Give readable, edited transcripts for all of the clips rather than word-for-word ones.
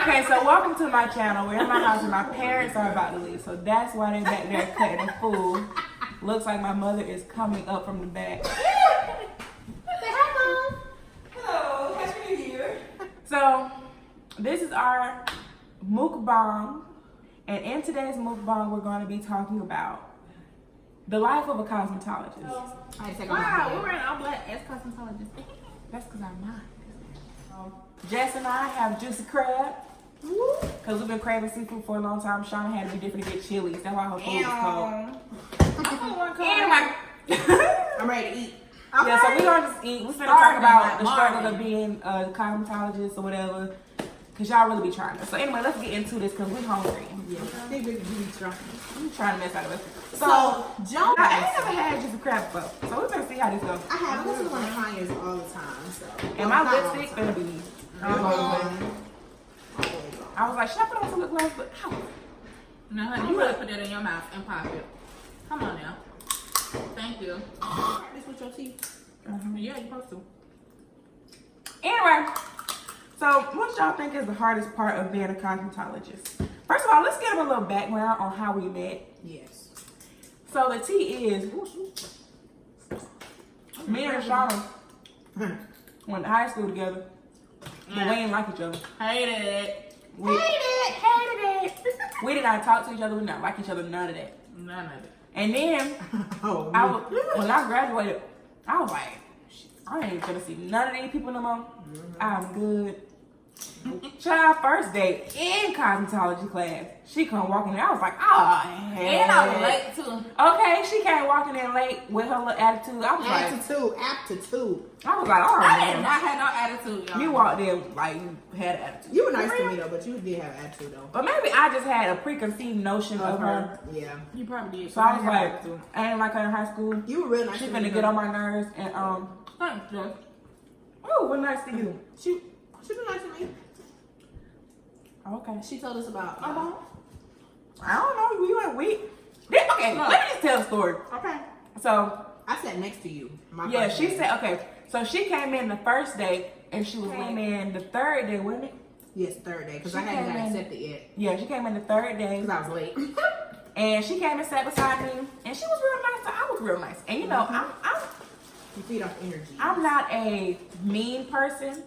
Okay, so welcome to my channel. We're in my house and my parents are about to leave. So that's why they're back there cutting the food. Looks like my mother is coming up from the back. Say hi, Mom. Hello, happy New Year. So this is our MUKBANG. And in today's MUKBANG, we're going to be talking about the life of a cosmetologist. Wow, we're wearing all black as cosmetologists. That's because I'm not. Jess and I have juicy crab. Because we've been craving seafood for a long time. Shauna had to be different to get chilies. That's why her food was cold. Anyway. I'm ready to eat. Okay. Yeah, so we're going to just eat. We're going to talk about the struggle of being a cosmetologist or whatever. Because y'all really be trying to. So anyway, let's get into this because we're hungry. Yeah. I'm trying to mess out of it. So, Joan, I ain't never had juicy crab before. So we're going to see how this goes. I have. This is one of Kanye's all the time. So. And my lipstick gonna be. I was like, should I put on some lip gloss? But ow. No, honey, you gotta put that in your mouth and pop it. Come on now. Thank you. This with your teeth. Yeah, you're supposed to. Anyway, so what y'all think is the hardest part of being a cosmetologist? First of all, let's give them a little background on how we met. Yes. So the tea is, me and Shauna went to high school together, but we ain't like each other. Hated it. Hated it. We did not talk to each other. We did not like each other. None of that. None of it. And then when I graduated, I was like, I ain't gonna see none of these people no more. I'm good. Child, first day in cosmetology class, she come walking in. I was like, oh, hell. And I was late too. Okay, she came walking in late with her little attitude. I was like, Aptitude. I was like, oh, I man. did not have no attitude, y'all. You walked in like you had an attitude. You were nice to me though, but you did have attitude though. But maybe I just had a preconceived notion of her. Yeah. You probably did. So I was like, I ain't like her in high school. You were real nice She to me. finna get on my nerves and thanks, Jess. oh, what nice to you. She was nice to me. Okay. She told us about. I don't know. We went week. Okay, let me just tell the story. Okay. So I sat next to you. yeah, she said okay. So she came in the first day and she was came in the third day, wasn't it? Yes, third day because I hadn't got accepted yet. Yeah, she came in the third day Because I was late. and she came and sat beside me and she was real nice. So I was real nice. And you know, You feed off energy. I'm not a mean person.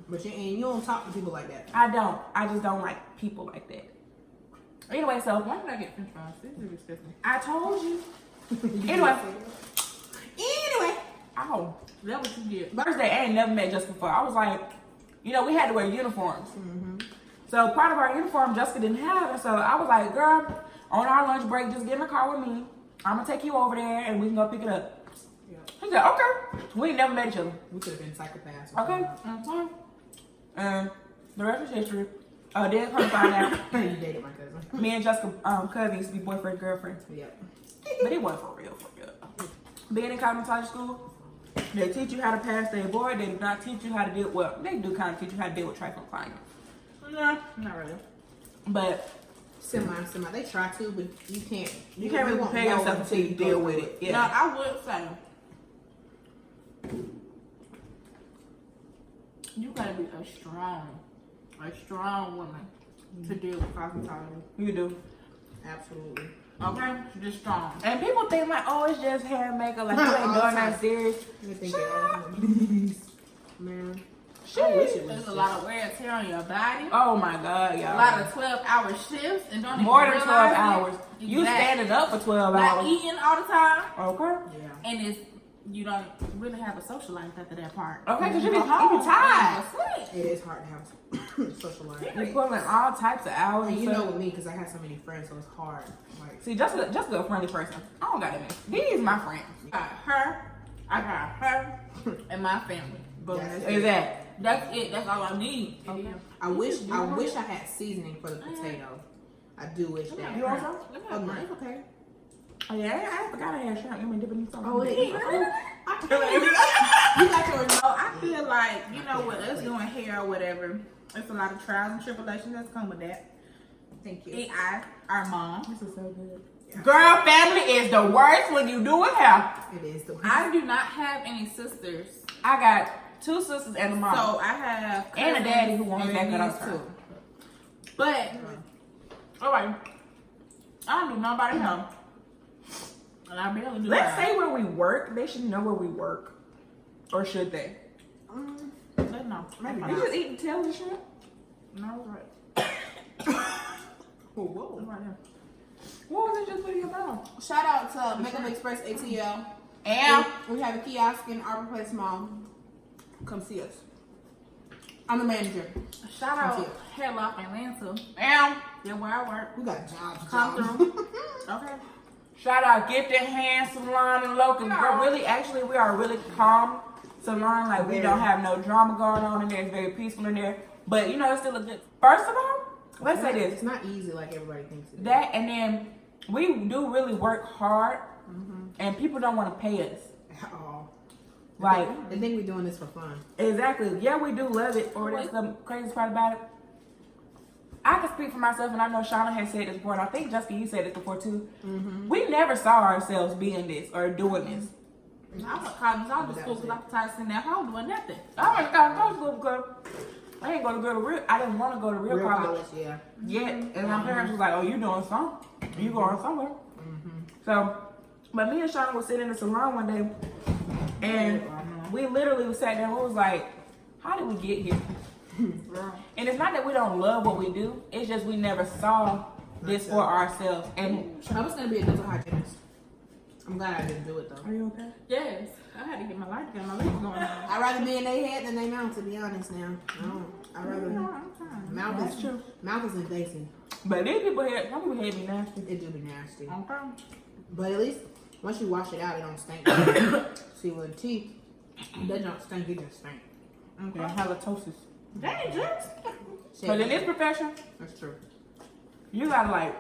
But you don't talk to people like that. I don't. I just don't like people like that. Anyway, so Why did I get french fries? This is disgusting. I told you. Anyway. Ow. That what you get. First day, I ain't never met Jessica before. I was like, you know, we had to wear uniforms. So part of our uniform, Jessica didn't have. And so I was like, girl, on our lunch break, just get in the car with me. I'm going to take you over there and we can go pick it up. She said, okay. We ain't never met each other. We could have been psychopaths. Okay. And the rest is history. Then come find out. You dated my cousin. Me and Jessica cousin used to be boyfriend, girlfriend. Yep. But it wasn't for real, Being in cosmetology school, they teach you how to pass their board. They do not teach you how to deal, well, they do kind of teach you how to deal with trifling clients. No, not really. But Semi. They try to, but you can't. you can't really prepare yourself until you deal with it. Yeah. Now, I would say, you gotta be a strong woman to deal with cosmetology. You do. Absolutely. Okay? You're just strong. And people think like, oh, it's just hair and makeup. Like, you ain't doing that serious. You think Please. man. Shit. I wish it was There's a just- lot of wear and tear on your body. Oh my God, y'all. A lot of 12-hour shifts and don't more even than 12 realize it. hours. You Exactly. standing up for 12 Not hours. eating all the time. Okay. Yeah. And you don't really have a social life after that part. Okay, because you be go home tired. and go sleep. It is hard to have social life. You put in all types of hours. And and you know stuff. with me, because I have so many friends, so it's hard. Like, See, just a friendly person. I don't got that many. These my friends. I got her, and my family. Boom. That's That's Is it. that? That's it. That's all I need. Okay. I wish I had seasoning for the potato. I do wish that. You want some? Oh, no, it's okay. Oh yeah, I forgot I had shrimp. You mean dipping in something? Oh, it is. You got yours. No, I feel like, you know, with us doing hair or whatever, it's a lot of trials and tribulations that come with that. Thank you. And our mom. This is so good. Yeah. Girl, family is the worst when you do it hair. It is the one. I do not have any sisters. I got 2 sisters and a mom. So I have And a daddy who wants cousins that and cut nieces off too. But, alright. I don't do nobody home. And I barely do Let's mine. say where we work. They should know where we work. Or should they? They know. Maybe You not. just eating tail and shit? No, it's right. Whoa. It's right here. What was it just putting your mouth? Shout out to Makeup Express ATL. And We have a kiosk in Arbor Place Mall. Come see us. I'm the manager. shout That's out it. Headlock Atlanta. And yeah, where I work. We got jobs. Come jobs. through. Okay. Shout out Gifted Hand Salon and Locals. We're really, actually, we are a really calm salon. Like, we Very. don't have no drama going on in there. It's very peaceful in there. But, you know, it's still a good. First of all, let's say this. It's not easy like everybody thinks it is. That, and then we do really work hard. And people don't want to pay us. At all. Like, They think we're doing this for fun. exactly. Yeah, we do love it. Or that's the craziest part about it. I can speak for myself, and I know Shauna has said this before, and I think Jessica, you said it before too. We never saw ourselves being this or doing this. I went to college. I was to school because I was tired of sitting at home doing nothing. I went to college school because I ain't going to go to real. I didn't want to go to real college yeah. yet, and my parents was like, "Oh, you doing something? You going somewhere?" So, but me and Shauna was sitting in the salon one day, and we literally sat there and we was like, "How did we get here?" And it's not that we don't love what we do; it's just we never saw this for ourselves. And I was gonna be a dental hygienist. I'm glad I didn't do it though. are you okay? Yes. I had to get my life together. My life going on. I'd rather be in their head than their mouth, to be honest now. I'd rather That's is true. mouth is invasive. But these people here, some people here be nasty. It do be nasty. Okay. But at least once you wash it out, it don't stink. See, with teeth, that don't stink, it just stink. Okay. Halitosis. Dangerous. But in this profession, That's true. you gotta like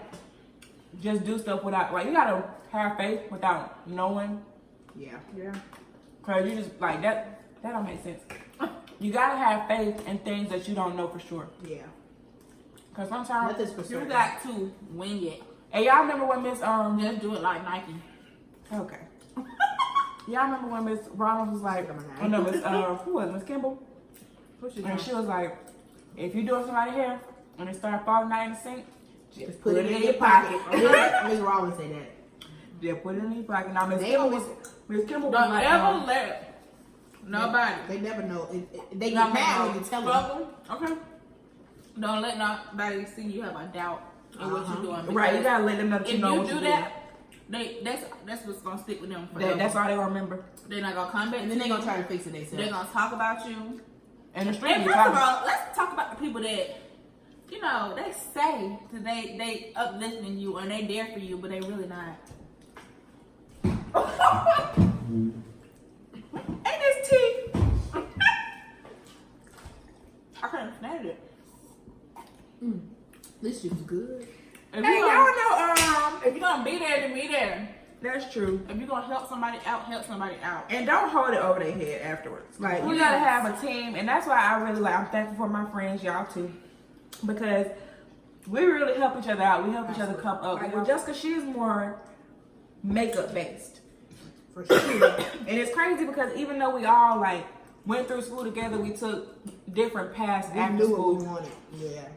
just do stuff without, like, you gotta have faith without knowing, Yeah. Yeah. cause you just like that don't make sense. You gotta have faith in things that you don't know for sure, Yeah. cause sometimes. Nothing's for You certain. got to wing it. And y'all remember when Miss Just do it like Nike. okay, y'all remember when Miss Ronald was like, oh no, Miss who was it? Miss Kimball, What you and doing? she was like, if you doing somebody's hair and it start falling out in the sink, Just put it in your pocket. Miss Rollins say that. yeah, put it in your pocket. Now Miss They Kimball, always- Miss Kimball was Don't like, ever let nobody. They never know. They Don't get mad when you tell them. struggle. Okay. Don't let nobody see you have a doubt in what you're doing. right, you because gotta let them know that If you know you what do you're that, that's what's gonna stick with them doing. forever. That's all they gonna remember. They're not gonna come back. And to then they're you. going to try to fix it themselves. They're gonna talk about you. And the street, And you first of talking. all, let's talk about the people that, you know, they say that they uplifting you and they there for you, but they really not. And this tea. I couldn't stand it. This shit's good. If Hey, you y'all gonna, know, if you're gonna be there, then be there. that's true. If you're gonna help somebody out, help somebody out. And don't hold it over their head afterwards. Like, you gotta have a team, and that's why I really like. I'm thankful for my friends, y'all too, because we really help each other out. We help each other come up. Like, with Jessica, she's more makeup based, For sure. and it's crazy because even though we all like went through school together, we took different paths We after knew what we school. wanted. Yeah.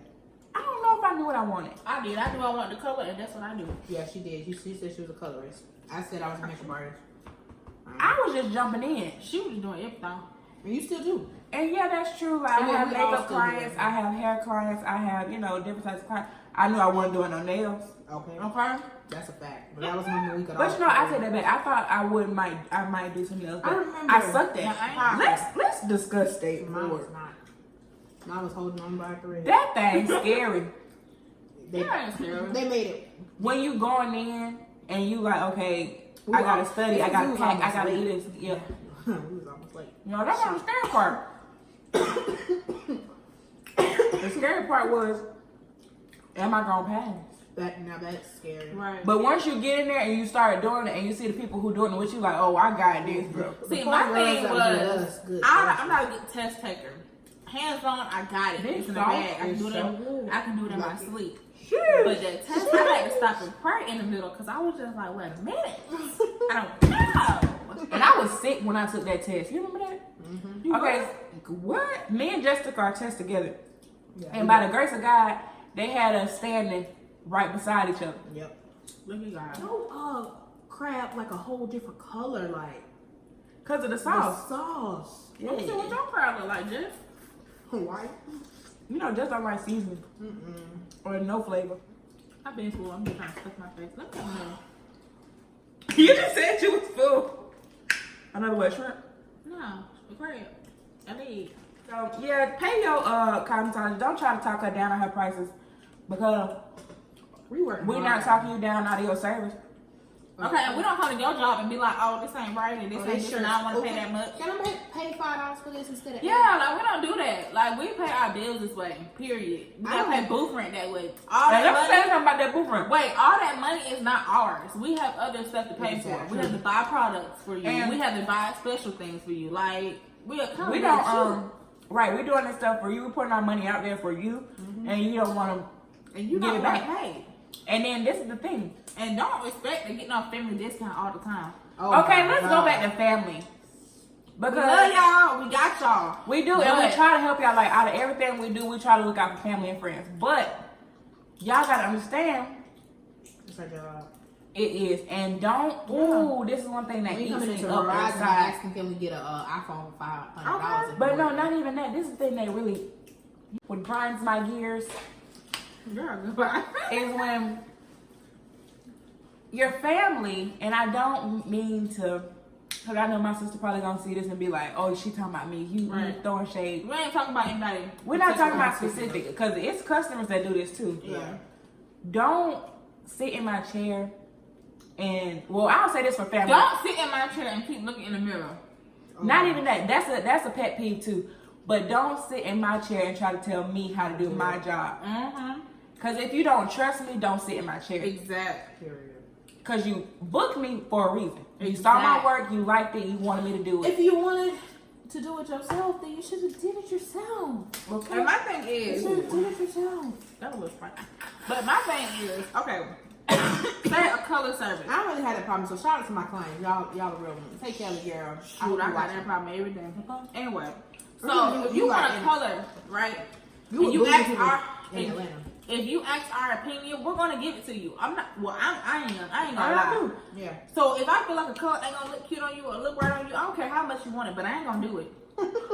I don't know if I knew what I wanted. I did. I knew I wanted the color, and that's what I do. Yeah, she did. She said she was a colorist. I said I was a makeup artist. I was just jumping in. She was doing everything. And you still do. And yeah, that's true. Like, I mean, I have we all makeup still do clients, that. I have hair clients, I have, you know, different types of clients. I knew I wasn't doing no nails. Okay. Okay. That's a fact. But that was when we could But you know, I take that back. I thought I might do some nails. But I remember. I sucked at Yeah, it. Let's discuss state Mine was board. not. Mine was holding on by a thread. That thing's scary. They, Yeah, it's scary. they made it. When you going in and you like, okay, We I gotta was- study, I we gotta was pack, I almost gotta late. eat this. Yeah. We was almost late. You know, that's not the scary part. The scary part was, am I gonna pass? Now that's scary. Right. But once you get in there and you start doing it and you see the people who doing it with you, like, oh, I got this, bro. See, The my point thing that was, good. I'm not a good test taker. Hands on, I got it. This It's in the sauce bag. I can is do so it. good. I can do it in my Like it. sleep. Shit. But that test, I had to stop and pray in the middle because I was just like, wait a minute. I don't know. And I was sick when I took that test. You remember that? You Okay, what? Me and Jess took our test together. Yeah. And by the grace of God, they had us standing right beside each other. Yep. Look at God. No, crab like a whole different color, like Because of the the sauce. sauce. Let me see what your crowd look like, Jeff. White. You know, just don't like seasoning. Or no flavor. I've been full. I'm just trying to stuff my face. Let me know. You just said you was full. Another what, shrimp? No, the crab. I need. So, yeah, pay your cosmetologist. Don't try to talk her down on her prices. Because We're not talking you down out of your service. Okay, and we don't come to your job and be like, oh, this ain't right and this ain't this and I don't want to pay that much. Can I pay $5 for this instead of Yeah, like we don't do that. Like we pay our bills this way. Period. We gotta pay booth rent that way. All Hey, that let me say money. something about that booth rent. Wait, all that money is not ours. We have other stuff to pay for. Exactly. We have to buy products for you. And we have to buy special things for you. Like we are coming. We don't, right, we're doing this stuff for you. We're putting our money out there for you. And you don't want to and you get don't it want back. to pay. And then this is the thing. And don't expect to get no family discount all the time. Okay, let's go back to family. We Because love y'all. We got y'all. we do, and we try to help y'all. Like, out of everything we do, we try to look out for family and friends. But y'all got to understand, It's our job. it is. And don't, ooh, this is one thing that When you eats come me into up Verizon and inside. asking, can we get an iPhone for $500? Okay. But no, not even that. This is the thing that really, what grinds my gears Girl, goodbye. is when your family, and I don't mean to, because I know my sister probably gonna see this and be like, oh, she talking about me. You throwing shade. We ain't talking about anybody. We're not talking about specific, because it's customers that do this too. Yeah. Don't sit in my chair and, well, I'll say this for family. Don't sit in my chair and keep looking in the mirror. Not even that. That's a pet peeve too. But don't sit in my chair and try to tell me how to do my job. Mm-hmm. Because if you don't trust me, don't sit in my chair. Exactly. Period. Because you booked me for a reason. You saw my work, you liked it, you wanted me to do it. If you wanted to do it yourself, then you should have did it yourself. Okay. And my thing You is, should have did it yourself. that was fine. But my thing is, okay, say a color service. I don't really have that problem, so shout out to my clients. Y'all are real ones. Take care of the girl. Shoot, I got that problem every day. Anyway, so Mhm. if you want You a are color, right? You and you would ask people our, in Atlanta. if you ask our opinion, we're gonna give it to you. I'm not. Well, I ain't gonna I lie. do. Yeah. So if I feel like a color ain't gonna look cute on you or look right on you, I don't care how much you want it, but I ain't gonna do it.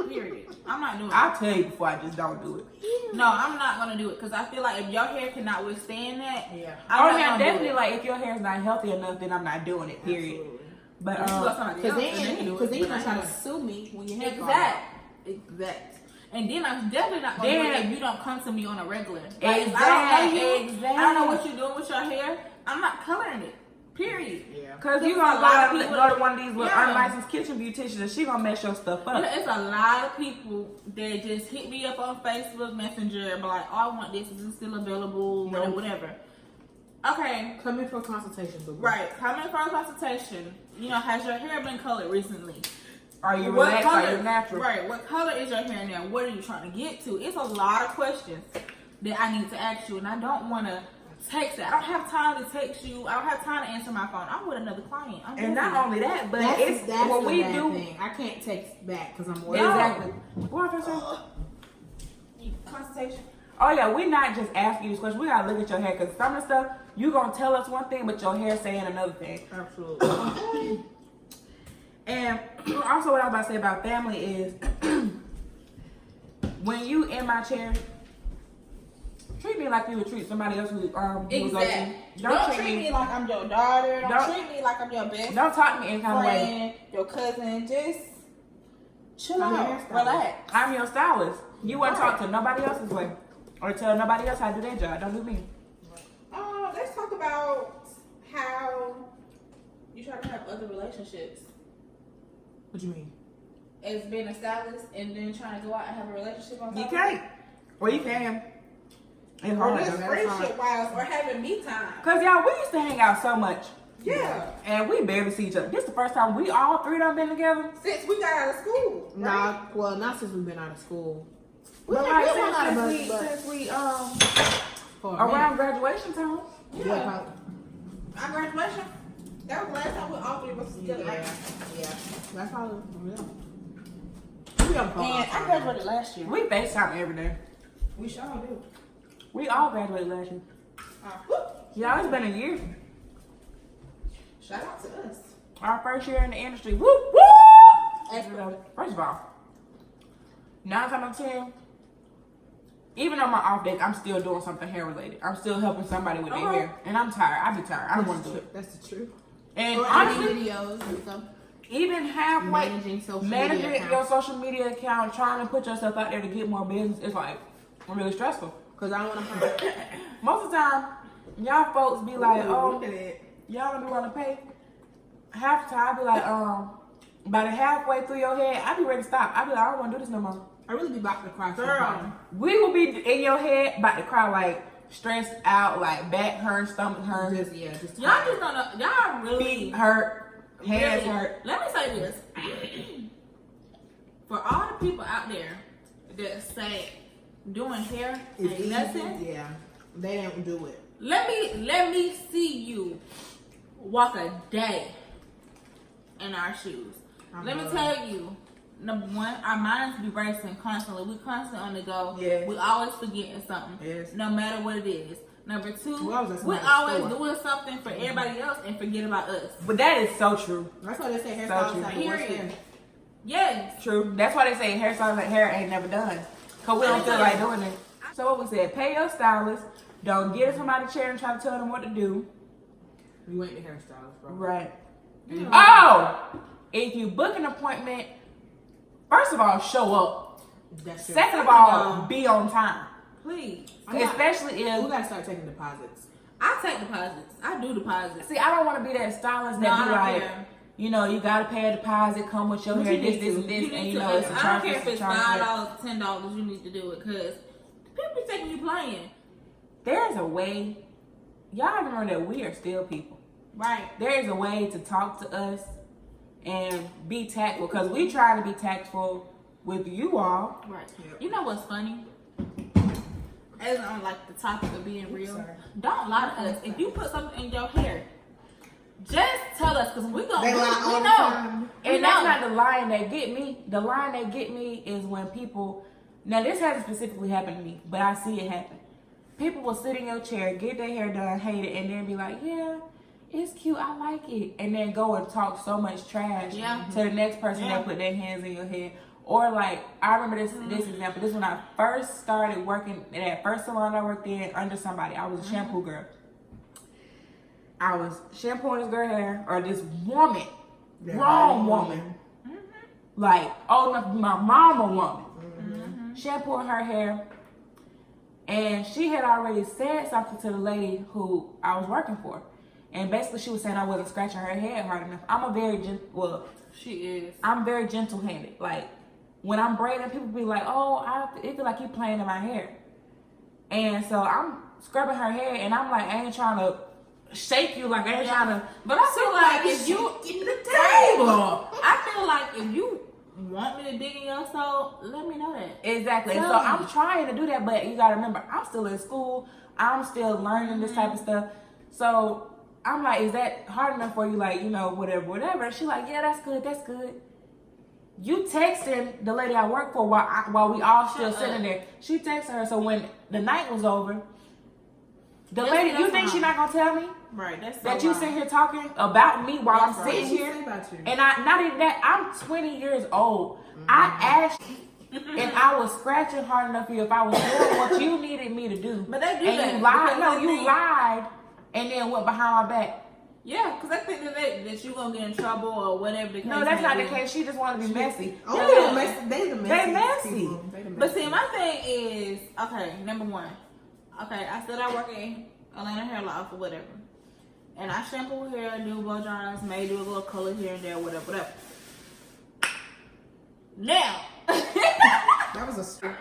Period. I'm not doing it. I'll tell you before I just don't do it. No, I'm not gonna do it because I feel like if your hair cannot withstand that, Yeah. I'm Oh, yeah, not gonna definitely, do it. like, if your hair is not healthy enough, then I'm not doing it, period. Absolutely. But, Because Because then you're gonna try to sue me when your hair falls out. Exact. And then I'm definitely not gonna do it if you don't come to me on a regular. Like, if I Exactly. don't know you, I don't know what you're doing with your hair. I'm not coloring it. Period. Yeah. Because you're There's going a lot of to people- go to one of these little Yeah. unlicensed kitchen beauticians and she going to mess your stuff up. It's a lot of people that just hit me up on Facebook Messenger and be like, oh, I want this. Is it still available? Nope. Whatever. Okay. Come in for a consultation, boo. Right. Come in for a consultation. You know, has your hair been colored recently? Are you What relaxed? color? Are you natural? Right. What color is your hair now? What are you trying to get to? It's a lot of questions that I need to ask you, and I don't want to text it. I don't have time to text you. I don't have time to answer my phone. I'm with another client. I'm And not only that, but That's it's the what we bad do. thing. I can't text back because I'm worried. Exactly. What was I saying? consultation. Oh yeah, we're not just asking you this question. We gotta look at your hair because some of the stuff you gonna tell us one thing, but your hair saying another thing. Absolutely. And also, what I was about to say about family is, when you in my chair, treat me like you would treat somebody else who you would go Exactly. to. Don't treat me like I'm your daughter. Don't Don't- treat me like I'm your best Don't talk to me any kind of way. friend, your cousin. Just chill I'm your out, hairstylist. relax. I'm your stylist. You wouldn't talk to nobody else's way, or tell nobody else how to do their job. Don't do me. Let's talk about how you try to have other relationships What you mean? as being a stylist and then trying to go out and have a relationship on top You of can't. Or you can. It's Or hard. just friendship wise or having me time. Cause y'all, we used to hang out so much, Yeah. and we barely see each other. This is the first time we all three done been together. Since we got out of school. Right? Nah, well, not since we've been out of school. But Yeah, like we went out of us, but since we for a around minute. graduation time. Yeah. Our graduation. That was the last time we all three was together. Yeah, Right? yeah. That's how we don't And I graduated last year. We FaceTime every day. We sure do. We all graduated last year. Yeah, it's been a year. Shout out to us. Our first year in the industry. Woo, woo! First of all, 9 times out of 10, even on my off days, I'm still doing something hair related. I'm still helping somebody with their hair. And I'm tired. I be tired. I don't want to do it. That's the truth. And Or honestly, videos and stuff. even halfway Managing your social media account, trying to put yourself out there to get more business, it's like really stressful. Because I don't want to Most of the time, y'all folks be like, oh, look at it. y'all don't be want to pay. Half the time, I be like, by the halfway through your head, I be ready to stop. I be like, I don't want to do this no more. I really be about to cry. Girl. We will be in your head, about to cry, like stressed out, like back hurt, stomach hurt, Just Y'all just don't know. Y'all really feet hurt, hands really- hurt. Let me say this. For all the people out there that say doing hair It's ain't easy. nothing, Yeah. They don't do it. let me see you walk a day in our shoes. Let me tell you, number one, our minds be racing constantly. We constantly on the go. Yes. We always forgetting something. Yes. No matter what it is. Number two, Well, I was at we somebody's always store. doing something for everybody else and forget about us. But that is so true. That's why they say So hairstylists true. have the worst Period. hair. Yes. True. That's why they say hairstyles like hair ain't never done. Cause we don't feel like doing it. So what we said, pay your stylist. Don't get in somebody's chair and try to tell them what to do. You ain't the hairstylist, bro. Right. Yeah. Oh! If you book an appointment, first of all, show up. That's your- Second of all, be on time. Please. Especially we if, gotta start taking deposits. I take deposits. I do deposits. see, I don't want to be that stylist No, that I be don't like, care. you know, you gotta pay a deposit, come with your But hair, you this, need this, to. and this, You and need you to. know, it's a I charge. don't care if it's charge. $5, $10. You need to do it because people be taking you playing. There's a way, y'all remember that we are still people. Right. There is a way to talk to us and be tactful, because we try to be tactful with you all. Right. Yep. You know what's funny? As on like the topic of being real, sorry. don't lie to us. If you put something in your hair, just tell us because we gonna They lie all we the know. time. We And that's know. not the line that get me. The line that get me is when people, now this hasn't specifically happened to me, but I see it happen. People will sit in your chair, get their hair done, hate it, and then be like, yeah, it's cute, I like it. And then go and talk so much trash Yeah. to the next person Yeah. that put their hands in your hair. Or like, I remember this example. This is when I first started working in that first salon I worked in under somebody. I was a shampoo girl. I was shampooing this girl hair, or this woman, That grown body woman, like old enough to be my mama woman, shampooing her hair. And she had already said something to the lady who I was working for. And basically she was saying I wasn't scratching her head hard enough. I'm She is. I'm very gentle-handed. Like, when I'm braiding, people be like, oh, it feel like you playing in my hair. And so I'm scrubbing her hair, and I'm like, I ain't trying to shake you, like, I ain't trying to. But I feel like if you in the table. I feel like if you want me to dig in your soul, let me know that. Exactly. And so Tell me. I'm trying to do that, but you gotta remember, I'm still in school. I'm still learning this type of stuff. So I'm like, is that hard enough for you? Like, you know, whatever. And she's like, yeah, that's good. You texting the lady I work for while we all still sitting there. She texted her. So when the night was over, the That's- lady, you that's think fine. she not gonna tell me Right. That's that so you wrong. sit here talking about me while That's I'm right. sitting What she here? say about you? And I, not even that, I'm 20 years old. I asked you, and I was scratching hard enough for you if I was doing what you needed me to do. But they do and that. you lied. because No, they you think- lied, and then went behind my back. Yeah, because I think that you gonna get in trouble or whatever the case. No, that's may not the be. case. She just wanted to be messy. Oh, Yeah. they the messy. They messy. people. They the But messy. see, my thing is, okay, number one, okay, I said I work in Atlanta Hair Loft or whatever. And I shampoo hair, do blow dries, may do a little color here and there, whatever. Now, That was a.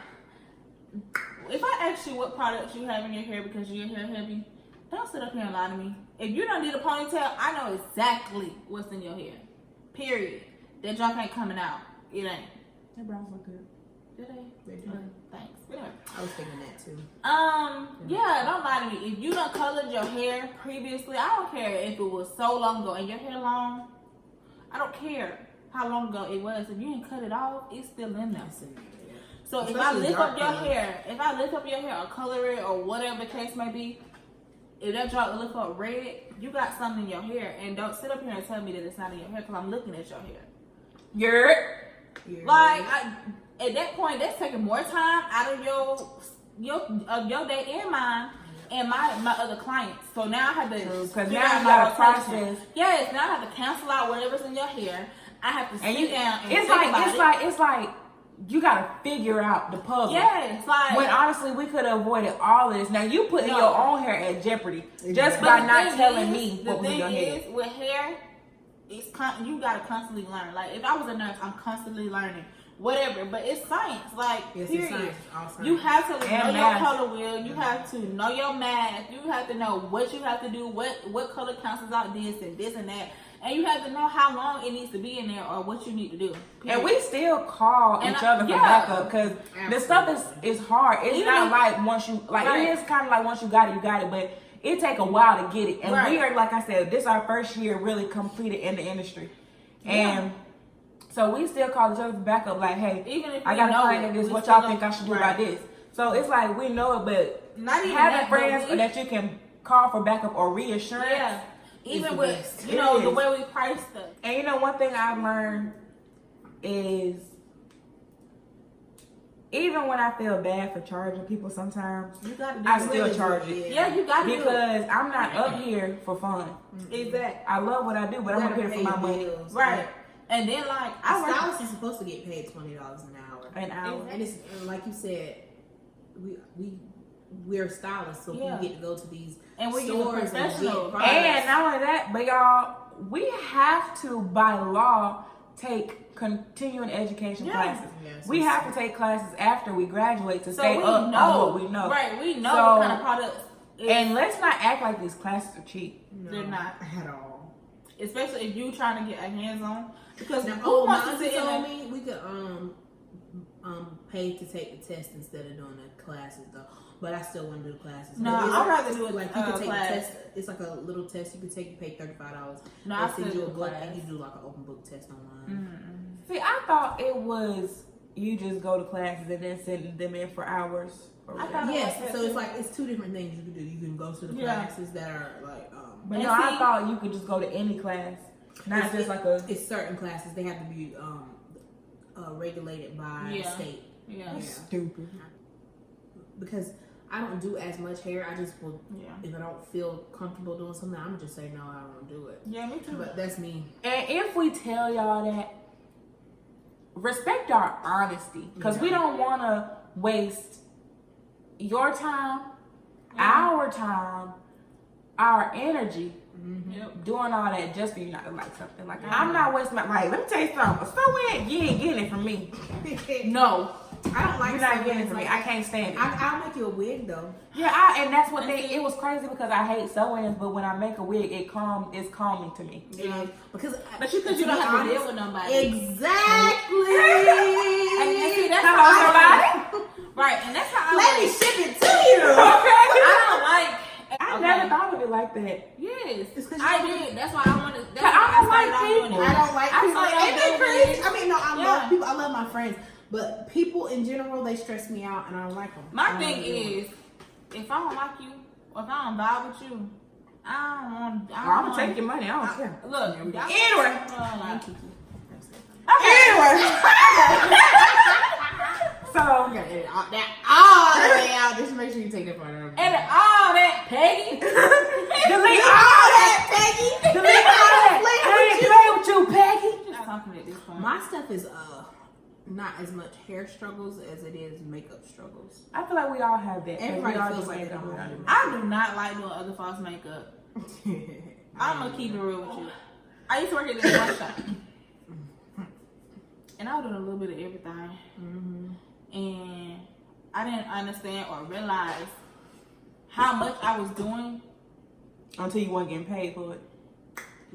if I ask you what products you have in your hair because your hair heavy, don't sit up here and lie to me. If you don't need a ponytail, I know exactly what's in your hair. Period. That junk ain't coming out. It ain't. Your brows look good. Did they? They do. Thanks. Whatever. I was thinking that too. Yeah, don't lie to me. If you done colored your hair previously, I don't care if it was so long ago and your hair long. I don't care how long ago it was. If you didn't cut it off, it's still in there. So if I Especially lift dark up your colors. hair, or color it or whatever the case may be, if that drop lift up red, you got something in your hair, and don't sit up here and tell me that it's not in your hair because I'm looking at your hair. Yeah. Like at that point, that's taking more time out of your day and mine. And my other clients. So now I have to because figure now out you got your a rotation. process. Yes, now I have to cancel out whatever's in your hair. I have to sit down and it's think like about it's like you gotta figure out the puzzle. Yes, like when honestly we could have avoided all of this. Now you putting No. your own hair at jeopardy just but by the not thing telling is- me what was in your The hair. thing is, with hair, you gotta constantly learn. Like if I was a nurse, I'm constantly learning. Whatever, but it's science. Like Yes, it's period. science. All science. You have to And know math. your color wheel. You have to know your math. You have to know what you have to do. What color cancels out this and that. And you have to know how long it needs to be in there or what you need to do. And we still call And each I- other for yeah. backup because the stuff is hard. It's Even not if- like once you Right. it is kind of like once you got it, but it take a while to get it. And Right. we are, like I said, this our first year really completed in the industry, and so we still call each other for backup. Like, hey, Even if I we got a know client it, at this. we What still y'all don't- think I should do right. about this? So it's like we know it, but Not even having that, but friends we- that you can call for backup or reassurance. Yeah. It's Even the with best. the It way we price stuff. And you know, one thing I've learned is even when I feel bad for charging people sometimes, You gotta do I it. still really charge do, it. Yeah, you gotta do it. Because I'm not up here for fun. Exactly. I love what I do, but I'm up here for my money. Right. And then like A work stylist is supposed to get paid $20 an hour. An hour. And it's and like you said, we're stylists, so Yeah. we get to go to these And we're stores and professional. get products. And not only that, but y'all, we have to by law take continuing education Yeah. classes. Yes, We yes. have to take classes after we graduate to so stay we up know on what we know. Right, we know So- what kind of products And let's not act like these classes are cheap. No, they're not. at all. especially if you trying to get a hands on. Because Now, who wants to Monty sit in told a, me we could pay to take the test instead of doing the classes though. But I still want to do the classes. No, But it's I'd rather do a like you can take class. a test. It's like a little test you can take. You pay $35. No, They I send still you do a a book class. and you do like an open book test online. See, I thought it was you just go to classes and then send them in for hours. Or I whatever. thought- Yes, so it's like it's two different things you can do. You can go to the Yeah. classes that are like But And no, I see- thought you could just go to any class, not it's- just like a. it's certain classes they have to be regulated by the Yeah. state. Yeah. Yeah. Stupid. Because I don't do as much hair. I just will. Yeah. If I don't feel comfortable doing something, I'm gonna just say no. I won't do it. Yeah, me too. But that's me. And if we tell y'all that, respect our honesty, because we Yeah. don't want to waste your time, our time, our energy Yep. doing all that just for you not to like something. Like I'm not wasting my like. Let me tell you something. So you ain't getting it from me. No. I don't like. You're not some getting it wigs from me. like I can't stand it. I'll make you a wig though. Yeah, and that's what And they. see- It was crazy because I hate sew-ins, but when I make a wig, it's calming to me. Yeah. Because But you don't have to deal with nobody. Exactly. And see, that's Hello, how I somebody. Right, and that's how I Let me like. ship it to you. I don't like. I okay. never thought of it like that. Yes, It's 'cause I you- did. That's why I wanted. That's I why don't started like out doing people. it. I don't like I people. saw y'all Ain't that doing crazy? it. I mean, no, I Yeah. love people. I love my friends, but people in general, they stress me out, and I don't like them. My thing is, if I don't like you, or if I don't vibe with you, I don't want. I'm gonna take your money. I don't care. Look. Anyway. Thank you. Anyway. So I'm gonna edit all that all the way out. Just make sure you take that part out. And all that, Peggy. delete all all that, that. Peggy. Delete all that. I ain't playing with you, Peggy. Just talking at this point. My stuff is not as much hair struggles as it is makeup struggles. I feel like we all have that. Everybody We all feels just like make they up don't without have it. it. I do not like doing other false makeup. I'm gonna keep it real with you. I used to work at this one shop, and I was doing a little bit of everything, and I didn't understand or realize how much I was doing Until you weren't getting paid for it.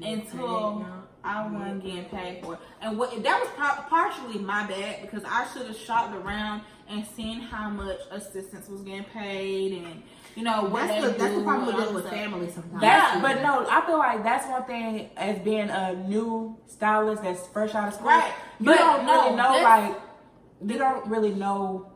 until I wasn't getting paid for it. And what that was partially my bad because I should have shopped around and seen how much assistance was getting paid and what That's they the do problem with and all dealing with that stuff. family sometimes. That's, but no, I feel like that's one thing as being a new stylist that's fresh out of school. Right. You But don't no, really know, this- like, you don't really know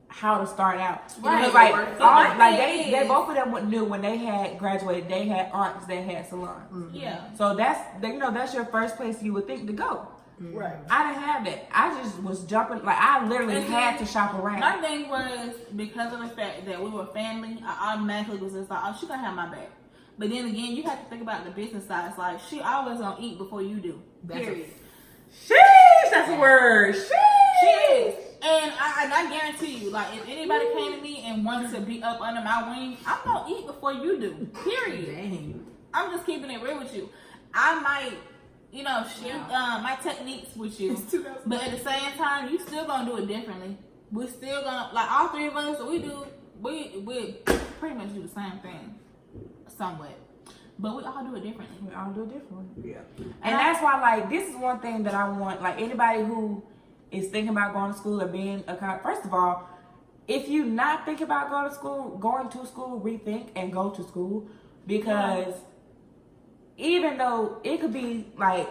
how to start out. Right. Because like, thing they is- both of them knew when they had graduated, they had aunts that had salons. Mm-hmm. Yeah. So that's your first place you would think to go. Right. I didn't have that. I just was jumping, like I literally And had see, to shop around. My thing was, because of the fact that we were family, I automatically was just like, oh, she gonna have my back. But then again, you have to think about the business side. It's like, she always gonna eat before you do. Period. Sheesh, that's a word. Sheesh. She is. And I guarantee you, like, if anybody came to me and wanted to be up under my wing, I'm gonna eat before you do. Period. Dang. I'm just keeping it real with you. I might, share my techniques with you, but at the same time, you still gonna do it differently. We're still gonna, like, all three of us, we pretty much do the same thing, somewhat, but we all do it differently. We all do it differently. Yeah. And that's why, like, this is one thing that I want, like, anybody who is thinking about going to school or being first of all, if you not thinking about going to school, rethink and go to school, because even though it could be, like,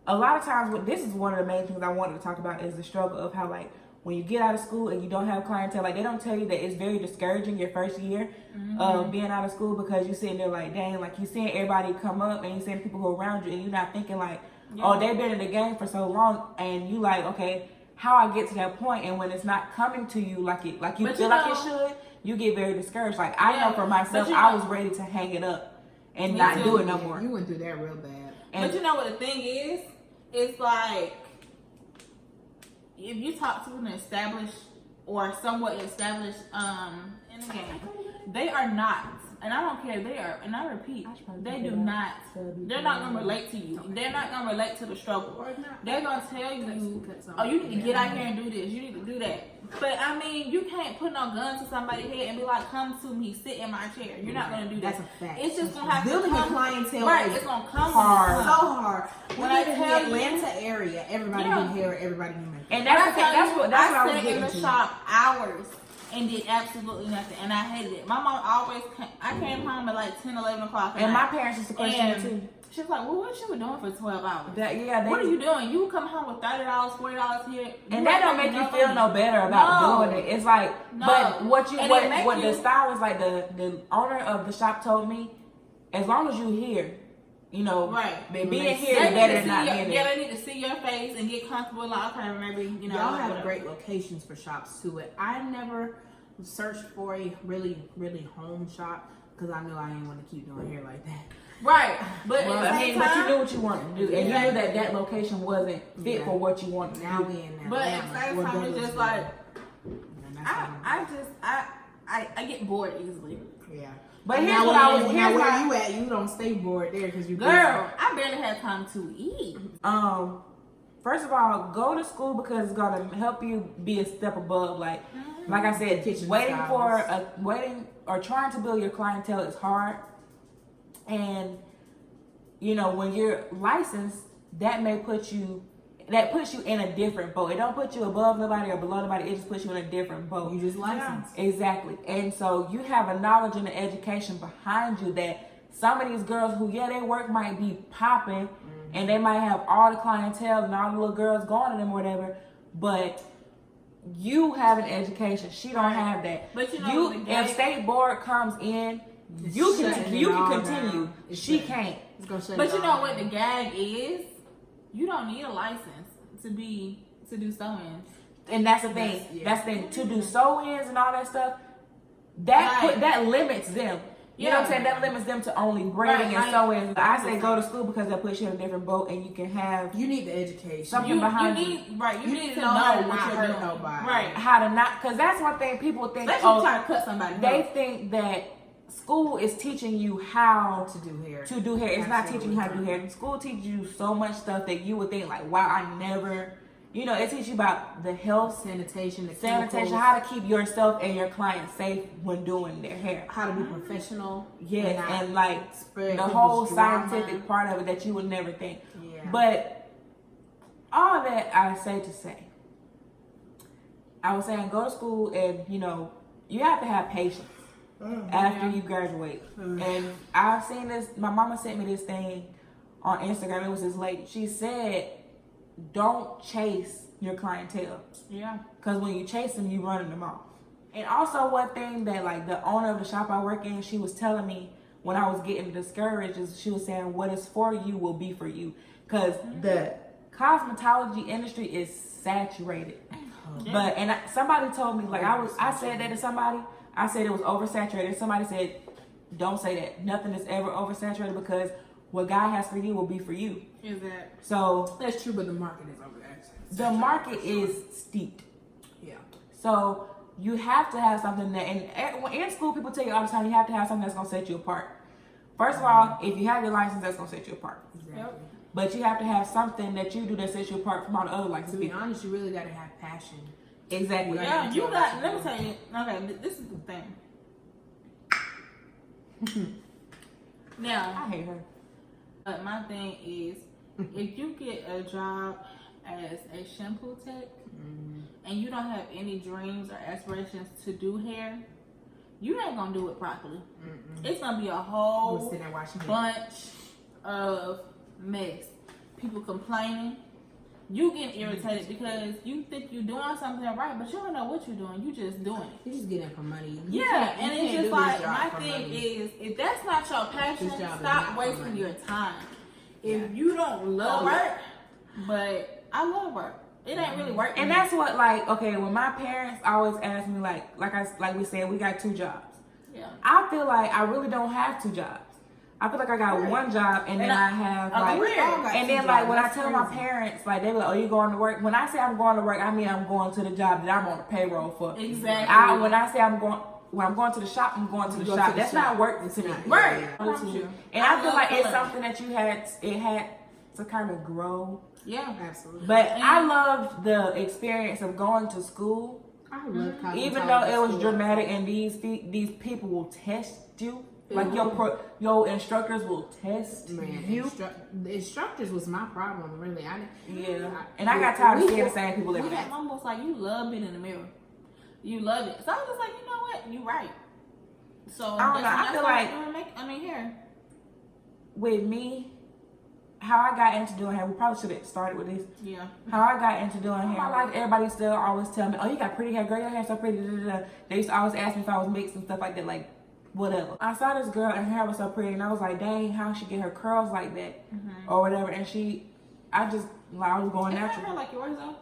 a lot of times, this is one of the main things I wanted to talk about is the struggle of how, like, when you get out of school and you don't have clientele, like, they don't tell you that it's very discouraging your first year of being out of school, because you're sitting there like, dang, like, you're seeing everybody come up and you're seeing people who are around you, and you're not thinking like, oh, they've been in the game for so long, and you like, okay, how I get to that point, and when it's not coming to you like you feel like it should, you get very discouraged. Like, I know for myself, I was ready to hang it up and not do it no more. You went through that real bad. But you know what the thing is? It's like, if you talk to an established or somewhat established in the game, they are not, and I don't care if they are, and I repeat, they do not, they're not going to relate to you. They're not going to relate to the struggle. They're going to tell you, oh, you need to get out here and do this, you need to do that. But I mean, you can't put no gun to somebody's head and be like, come to me, sit in my chair. You're not going to do that. That's a fact. It's just going to have Building to a come. clientele Right, is it's going to come hard. So hard. hard. When I I live in tell the you- Atlanta area, everybody Yeah. in hair, everybody in makeup. And that's the thing, that's what I was sat in getting the to. shop hours and did absolutely nothing, and I hated it. My mom always I came home at like 10, 11 o'clock at And night. my parents used to question it too. She was like, well, what you were doing for 12 hours? What What are you doing? You come home with $30, $40 here. And that don't make you feel no better about No. doing it. It's like, No. but what And it make the you- stylist, like the owner of the shop told me, as long as you here, Right. being They here They is need better to than see not your, being yeah, there. they need to see your face and get comfortable. Like, okay, maybe, Y'all have whatever. great locations for shops too. I never searched for a really, really home shop because I knew I didn't want to keep doing hair like that. Right. But Well, at the I same mean, but you time, knew what you wanted to do, and you knew that location wasn't fit Yeah. for what you wanted to Now do. we in Atlanta. But at the same Well, time, it's Douglas just is like, and that's I get bored easily. yeah. But And here's now what I was. now Here's where what you at? You don't stay bored there because you Girl, I barely had time to eat. First of all, go to school because it's gonna help you be a step above. Like I said, Kitchen waiting styles. or trying to build your clientele is hard. And when you're licensed, that puts you in a different boat. It don't put you above nobody or below nobody. It just puts you in a different boat. You just licensed. Exactly. And so you have a knowledge and an education behind you that some of these girls who, their work might be popping and they might have all the clientele and all the little girls going to them or whatever, but you have an education. She don't have that. But if state board comes in, you can continue. down. She can't. It's gonna shut But it you all know what down. the gag is? You don't need a license to do sew-ins. And that's the thing. That's the thing. To do sew-ins and all that stuff, that limits them. You know what I'm saying? That limits them to only braiding and sewing. I say go to school because that puts you in a different boat and you can have You need the education. something behind you. You need to know know how to what not you're hurt doing. nobody. Right. How to not, because that's one thing people think. Especially trying to cut somebody. They think that school is teaching you how to do hair. to do hair. It's not teaching you how to do hair. School teaches you so much stuff that you would think like, wow, I never. It teaches you about the health, Sanitation, how to keep yourself and your clients safe when doing their hair. how to be professional. Yes, not and like spread the people's whole drama. scientific part of it that you would never think. Yeah. But all that I say to say, I was saying go to school and you have to have patience after you graduate. And I've seen this. My mama sent me this thing on Instagram. It was this lady. She said, "Don't chase your clientele. Yeah. Because when you chase them, you running them off. And also one thing that like the owner of the shop I work in, she was telling me when I was getting discouraged is she was saying what is for you will be for you. Because the cosmetology industry is saturated. But somebody told me, like I said that to somebody, I said it was oversaturated. Somebody said, don't say that. Nothing is ever oversaturated because what God has for you will be for you. Is that? So That's true, but the market is oversaturated. the market is steeped. Yeah. So you have to have something that, and in school people tell you all the time, you have to have something that's going to set you apart. First of all, if you have your license, that's going to set you apart. Exactly. Yep. But you have to have something that you do that sets you apart from all the other To licensed be people. honest, you really got to have passion. Exactly. Yeah, you got. Let me tell you. Okay, this is the thing. Now, I hate her. but my thing is, if you get a job as a shampoo tech and you don't have any dreams or aspirations to do hair, you ain't gonna do it properly. It's gonna be a whole Sitting there watching it. bunch of mess. People complaining. You getting irritated because you think you're doing something right, but you don't know what you're doing. You just doing it. You're just getting it for money. Yeah, and it's just like my thing money. is, if that's not your passion, This job is stop not for wasting money. your time. If you don't love work, but I love work. It ain't really working. And that's what, like, okay, when my parents always ask me, like we said, we got 2 jobs. yeah. I feel like I really don't have 2 jobs. I feel like I got one job, and then I have like, we all got and 2 then like when I That's tell my crazy. parents, like they be like, "Oh, you going to work?" When I say I'm going to work, I mean I'm going to the job that I'm on the payroll for. Exactly. When I say when I'm going to the shop, I'm going to the go shop. to the That's shop. not work It's to me. not. Right. Yeah. I promise you. And I feel love like it's coloring. something that it had to kind of grow. Yeah. Absolutely. But I loved the experience of going to school, I love cosmetology. even though it was school. dramatic and these people will test you. Like your instructors will test Man, you. the instructors was my problem, really. And I got tired of seeing the same people every My day. mom was like, you love being in the mirror. You love it. So I was just like, you know what? You right. So I don't know, I feel like- here. With me, how I got into doing hair, we probably should have started with this. Yeah. How I got into doing hair. My life, everybody still always tell me, "Oh, you got pretty hair, girl. Your hair's so pretty." Da, da, da. They used to always ask me if I was mixed and stuff like that, like whatever. I saw this girl and her hair was so pretty, and I was like, "Dang, how she get her curls like that, or whatever?" And I was going Is her natural. hair like yours though?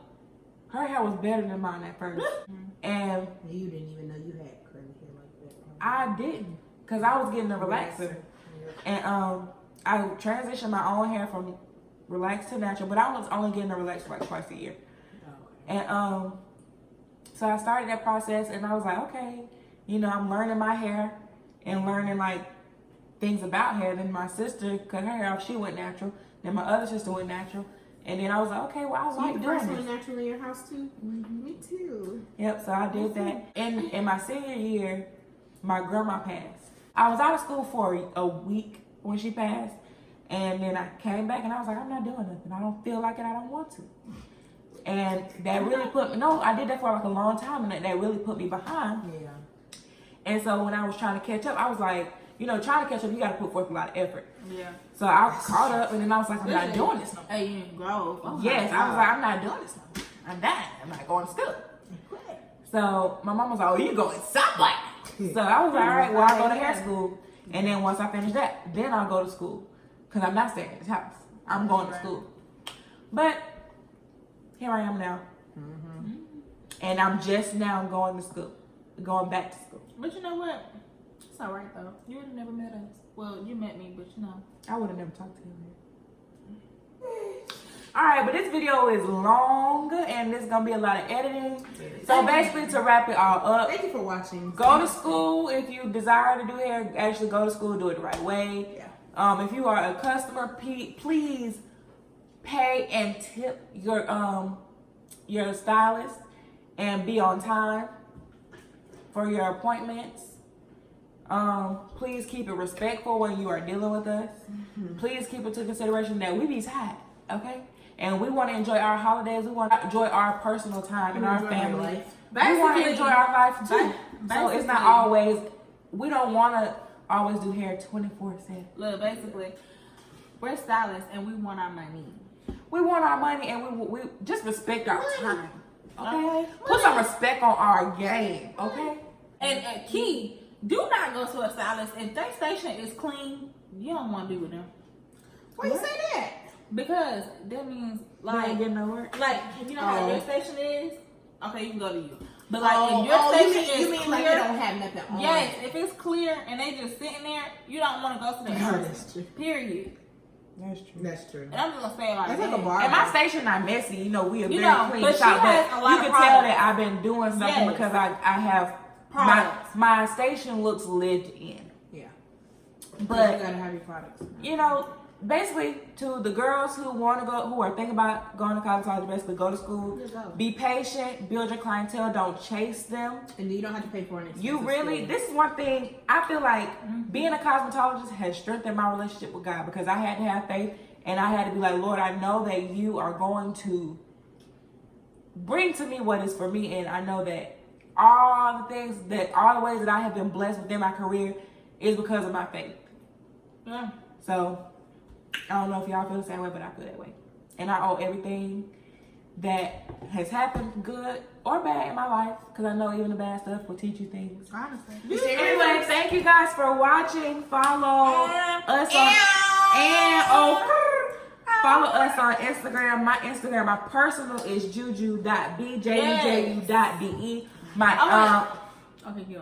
Her hair was better than mine at first, and You didn't even know you had curly hair like that. I didn't, cause I was getting a relaxer, and I transitioned my own hair from relaxed to natural, but I was only getting a relaxer like twice a year. And so I started that process, and I was like, okay, I'm learning my hair and learning like things about hair. Then my sister cut her hair off; she went natural. Then my other sister went natural, and then I was like, okay, well, I like doing went this. natural in your house too? Me too. Yep. So I did that. And in my senior year, my grandma passed. I was out of school for a week when she passed, and then I came back, and I was like, I'm not doing nothing. I don't feel like it. I don't want to. And that really put me, I did that for like a long time, and that really put me behind. Yeah. And so when I was trying to catch up, I was like, trying to catch up, you got to put forth a lot of effort. Yeah. So I caught up, and then I was like, I'm not doing this no more. Hey, you in Grove. Oh, Yes, my I was God. like, I'm not doing this no more. I'm dying. I'm not going to school. So my mom was like, oh, you going somewhere. So I was like, all right, well, I'll go to hair school. And then once I finish that, then I'll go to school. Because I'm not staying at this house. I'm going to school. But here I am now. And I'm just now going to school. Going back to school. But you know what? It's all right though. You would have never met us. Well, you met me, but I would have never talked to you. Alright, but this video is long and there's gonna be a lot of editing. So basically, to wrap it all up, Thank you for watching. go to school if you desire to do hair. Actually, go to school, do it the right way. Yeah. If you are a customer, please pay and tip your stylist and be on time for your appointments. Please keep it respectful when you are dealing with us. Please keep it to consideration that we be tired, okay? And we want to enjoy our holidays. We want to enjoy our personal time and our Enjoy our family. life. We want to enjoy our life too. So it's not basically- always, we don't want to always do hair 24/7. Look, basically, we're stylists and we want our money. We want our money, and we just respect our time. Okay? Put Right. some respect on our game. Okay? And key, do not go to a stylist if their station is clean. You don't want to be with them. Why you say that? Because that means They ain't like getting no work. you know how your station is. Okay, you can go to you. But like if your you station is mean clear, like they don't have nothing on yes, it. if it's clear and they just sitting there, you don't want to go to that. That's true. Period. That's true. That's true. And I'm just gonna say it like That's that. like a bar. And my station not messy. You know, we are You very know, clean but she shop. has But a lot you of can tell products. that I've been doing something Yes. because I have Products. my station looks lived in. Yeah. But you gotta have your products. you know, basically to the girls who want to go, who are thinking about going to cosmetology, basically go to school, Just go. be patient, build your clientele, don't chase them. And you don't have to pay for an expensive You really, school. this is one thing I feel like being a cosmetologist has strengthened my relationship with God because I had to have faith and I had to be like, Lord, I know that you are going to bring to me what is for me, and I know that all the ways that I have been blessed within my career is because of my faith. Yeah. So I don't know if y'all feel the same way, but I feel that way. And I owe everything that has happened, good or bad, in my life, because I know even the bad stuff will teach you things. Honestly. Anyway, thank you guys for watching. Follow us on follow us on Instagram. My Instagram, my personal is juju.bjuju.be. My Okay, you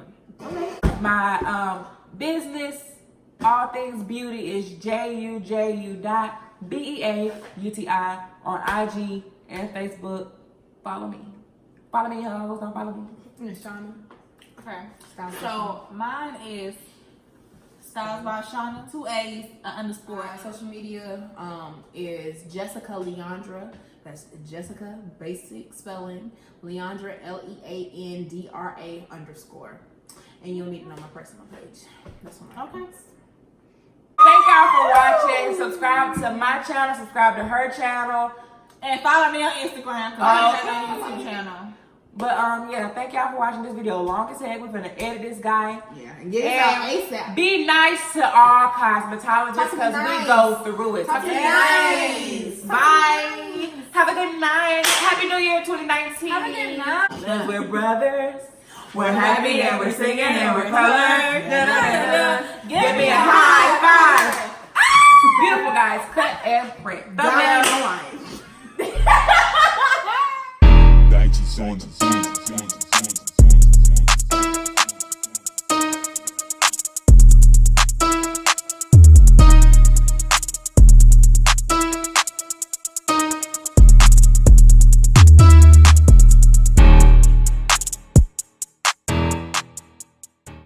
my business, all things beauty, is juju.beauti on IG and Facebook. Follow me. Follow me, hoes. Don't follow me. And Shauna. Okay. Styles by So mine is Styles by Shauna, 2 A's, _. My social media is Jessica Leandra. That's Jessica, basic spelling. Leandra, LEANDRA _. And you'll need it on my personal page. That's what my Okay. Thank y'all for watching. Subscribe to my channel. Subscribe to her channel. And follow me on Instagram because I have a YouTube channel. But yeah, thank y'all for watching this video. Long as heck, we're gonna edit this guy. Yeah, and get it out ASAP. Be nice to all cosmetologists because nice. we go through it. Talk to me Nice. nice. Bye. Have a good night. Happy New Year 2019. Have a good night. And we're brothers. We're happy and we're singing and we're colored. Give me a high five. Beautiful guys. Cut and print. Thumbnail. Down the line. Daichi on the